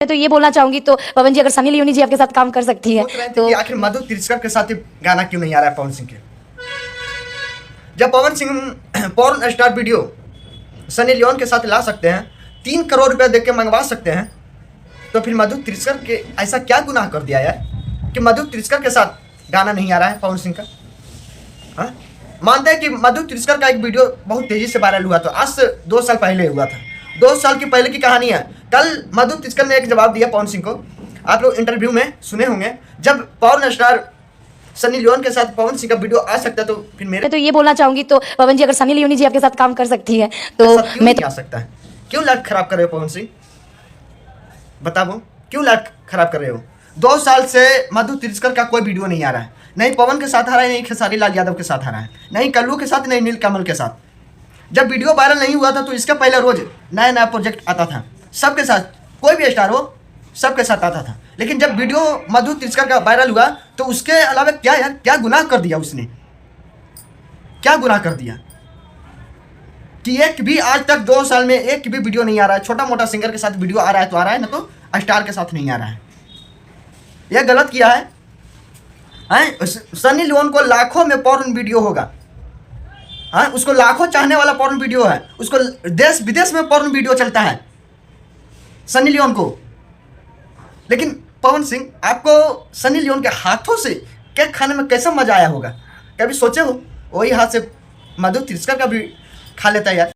तो ये बोलना चाहूंगी तो पवन जी, अगर सनी लियोनी जी आपके साथ काम कर सकती है तो आखिर मधु तिरस्कर के साथ गाना क्यों नहीं आ रहा है पवन सिंह के? जब Pawan Singh porn star video Sunny Leone के साथ ला सकते हैं, 3 करोड़ रुपया देके मंगवा सकते हैं, तो फिर मधु तिरस्कर के ऐसा क्या गुनाह कर दिया यार कि मधु तिरस्कर के साथ गाना नहीं आ रहा है पवन सिंह का? हाँ, मानते हैं कि मधु तिरस्कर का एक वीडियो बहुत तेजी से वायरल हुआ था, आज से 2 साल पहले हुआ था। 2 साल की पहले की कहानी है। कल मधु तिरस्कर ने एक जवाब दिया पवन सिंह को, आप लोग इंटरव्यू में सुने होंगे। जब पॉर्न स्टार सनी लियोन के साथ पवन सिंह का वीडियो आ सकता है तो फिर मेरे तो ये बोलना चाहूंगी तो पवन जी, अगर सनी लियोनी जी आपके साथ काम कर सकती है तो साथ क्यों मैं नहीं आ सकता है? क्यों लाइफ खराब कर रहे हो पवन सिंह? बताओ क्यों लाइफ खराब कर रहे हो? 2 साल से मधु तिरस्कर का कोई वीडियो नहीं आ रहा है, नहीं पवन के साथ आ रहा है, नहीं खेसारी लाल यादव के साथ आ रहा है, नहीं कल्लू के साथ, नहीं नीलकमल के साथ। जब वीडियो वायरल नहीं हुआ था तो इसके पहले रोज नया नया प्रोजेक्ट आता था, सबके साथ, कोई भी स्टार हो सबके साथ आता था। लेकिन जब वीडियो मधु तिरस्कर का वायरल हुआ तो उसके अलावा क्या यार, क्या गुनाह कर दिया उसने? क्या गुनाह कर दिया कि एक भी आज तक 2 साल में एक भी वीडियो नहीं आ रहा है? छोटा मोटा सिंगर के साथ वीडियो आ रहा है तो आ रहा है, ना तो स्टार के साथ नहीं आ रहा है। यह गलत किया है। सनी लियोन को लाखों में पॉर्न वीडियो होगा, हाँ, उसको लाखों चाहने वाला पॉर्न वीडियो है, उसको देश विदेश में पॉर्न वीडियो चलता है सनी लियोन को। लेकिन पवन सिंह, आपको सनी लियोन के हाथों से केक खाने में कैसा मजा आया होगा? कभी सोचे हो? वही हाथ से मधु तिरस्कर का भी खा लेता है यार।